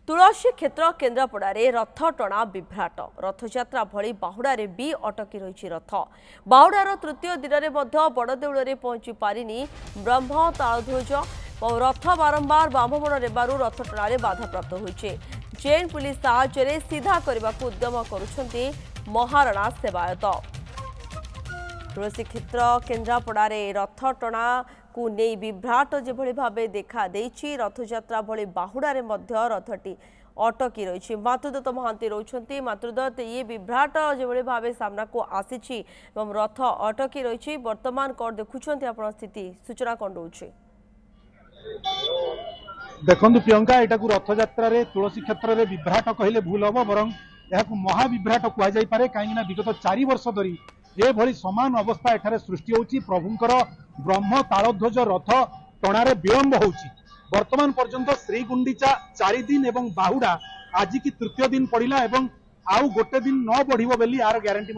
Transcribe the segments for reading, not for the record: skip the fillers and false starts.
तुलसी क्षेत्र केन्द्रापड़े रथ टणा विभ्राट रथयात्रा भली बाहुड़े भी अटकी रही रथ बाहुड़ार तृतीय दिन में बड़देउल में पहुंची पारिनी ब्रह्म तालध्वज और रथ बारंबार बामबण नेबारु रथ टणारे बाधाप्राप्त होइछे। चेन पुलिस साहाय्य सीधा करने को उद्यम करुछंती महाराणा सेवायत। तुलसी क्षेत्र केन्द्रापड़े रथ टणा को नहीं विभ्राट जो भाव देखा देछि रथयात्रा भली बाहुड़े रथटी अटकी रही। मातृदत्त महांती रोचंती। मातृदत्त ये विभ्राट जो भाव सामना को आसी रथ अटकी रही वर्तमान कौन देखुंत आप स्थिति सूचना कौन रोचे देखु प्रियंका यहाँ रथयात्रा तुलसी क्षेत्र में विभ्राट कहले भूल हम बरं यह महाविभ्राट कहुपे कहीं विगत 4 वर्ष धरी ये भली समान अवस्था एठारे सृष्टि होची। प्रभुंकर ब्रह्म तालध्वज रथ टणारे विलंब होची। वर्तमान पर्यंत श्रीगुंडीचा 4 दिन एवं बाहुड़ा आज की तृतीय दिन पड़िला एवं आउ गोटे दिन न बढ़िबो बेली यार ग्यारंटी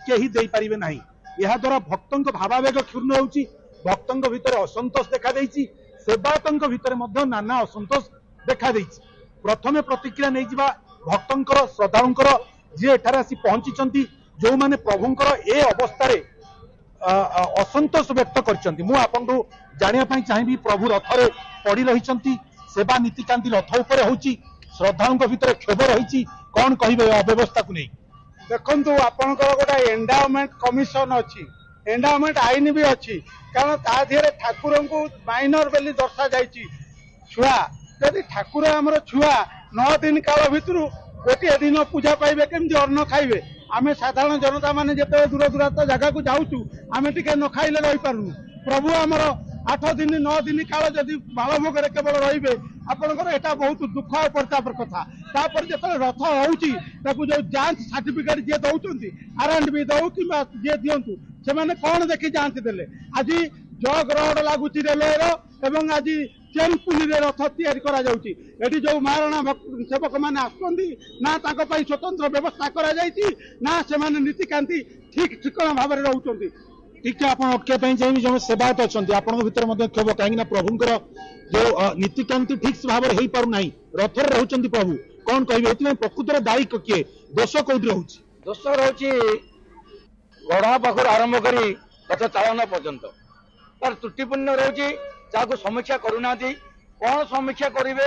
केही दे पारिबे नाही। यह द्वारा भक्तों भावावेग क्षुण्ण होची। भक्तों भितर असंतोष देखा देइची। सेवायतों भितर नाना असंतोष देखा देइची। प्रथमे प्रतिक्रिया नहीं जिबा भक्तों श्रद्धालुंकर जे एठारे आसी पहुंची जो माने प्रभुंकर ए अवस्था असंतोष व्यक्त करछंती। मु आपनकु जानिया पई चाहिबी प्रभु रथरे पड़ी रहिछंती सेवा नीतिकांति रथ ऊपर होची श्रद्धालुंक भितर क्षोभ रहिची कोन कहिबे अव्यवस्था को नै। देखंतु आपनकर गोटा एंडावमेंट कमिशन अछि एंडावमेंट आईन भी अछि कारण ता धिरे ठाकुर को माइनर बेली दर्शा जाइछि। छुआ यदि ठाकुर हमर छुआ 9 दिन काल भितरु गोटे दिन पूजा पाइबे केमति अन्न खाइबे आमे साधारण जनता माने जते दूर दूरांत जगह को जाउचु आमे टिके न खाइले रहि पारनु। प्रभु हमर 8 दिन 9 दिन काल जदि बालभोग रे केवल रहिबे आपनकर एटा बहुत दुख और प्रतापर कथा। तापर जते रथ होउची ताकू जो जांच सर्टिफिकेट जे दउचंती आरएंड भी दउ कि जे दियंतु से माने कोन देखि जांच देले आज जग रोड लागुची रेलवेर एवं आज चेन पुली रे रथ तैयारी करा जाउची। एठी जो महाराणा सेवक माने आसुंदी ना ताको पई स्वतंत्र व्यवस्था करा जाइची ना से माने नीतिकांति ठीक ठिकना भाव में रहउचंती। ठीक है आपन अटके पई चाहिबी जो सेवायत अछंती आपन भीतर मध्ये क्षोभ काहेकि प्रभुंकर जो नीतिकांति ठीक से भाव रे हेई पारु नाही रथर रहउचंती प्रभु कोन कहबे एथि प्रकृतर दायी किए दोष कोउठ रहउची। दोष रहउची गढ़ा पाखर आरंभ करी रथ चालन पर्यंत तार त्रुटिपूर्ण रहउची जाको समीक्षा करूना कौन समीक्षा करेंगे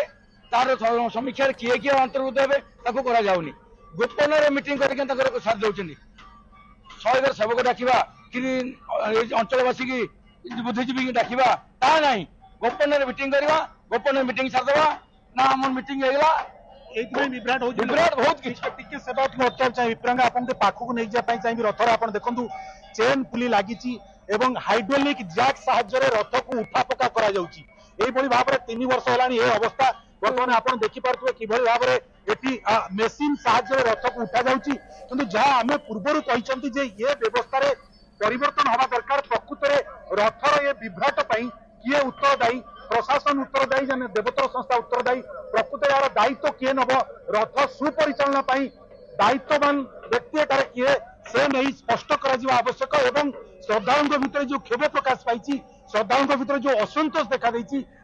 तार समीक्षा किए किए अंतर्भुत हे ताको करा जाउनी। गोपन मीटिंग करके साथ दौरान 100 सेवक डाकवा कि अंचलवासी की बुद्धिजीवी की डाकवा ता ना गोपन मीटिंग करवा गोपन मीटिंग सारदेवा ना आम मीटिंग होगा विभ्राट विभ्राट बहुत किसी सेवायत को अटकाव चाहिए। प्रियंका आपन पाखक नहीं जाए चाहिए रथर आप देखु चेन पुली लगी एवं हाइड्रोलिक जैक साहाय्य रथ को उठा पका करा जाउची। एही भाव में 3 वर्ष होलानी ए अवस्था वर्तमान आप देखिपे कि भाव में मेसीन साहाय्य रथ को उठा जाउची किंतु जहाँ आम पूर्वर कहते जे ये व्यवस्था परिवर्तन हवा दरकार। प्रकृत में रथर ये विभ्राट किए उत्तरदायी प्रशासन उत्तरदायी जन देवतर संस्था उत्तरदायी प्रकृत यार दायित्व किए नब रथ सुपरिचालना दायित्ववान व्यक्ति एटारे किए से नहीं स्पष्ट करा आवश्यक एवं श्रद्धालुओं भीतर जो क्षोभ प्रकाश पाई श्रद्धालुओं भीतर जो असंतोष देखा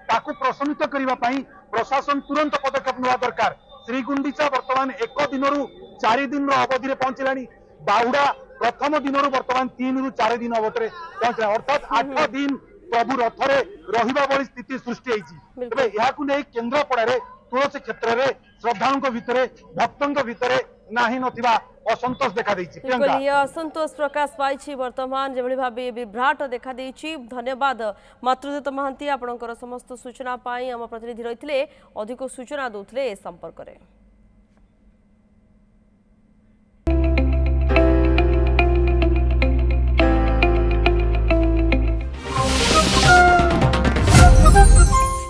ताकू प्रशमित करने प्रशासन तुरंत पदक्षेप नेवा दरकार। श्रीगुंडीचा वर्तमान 1 दिन 4 दिन अवधि पहुंचला बाहुड़ा प्रथम दिन वर्तमान 3 ରୁ 4 दिन अवधि पहुंचला अर्थात 8 दिन प्रभु रथरे रहिबा वाली स्थिति सृष्टि होइछि। यह केन्द्रापड़े तुलसी क्षेत्र में श्रद्धालुओं भितर भक्तों भितर नाही नथिबा असंतोष देखा देछि। ये असंतोष प्रकाश पाई वर्तमान जो भाव विभ्राट देखा देछि। धन्यवाद मातृदत्त महांती आपणकर समस्त सूचना पाई आम प्रतिनिधि रही अधिक सूचना दौले संपर्क में।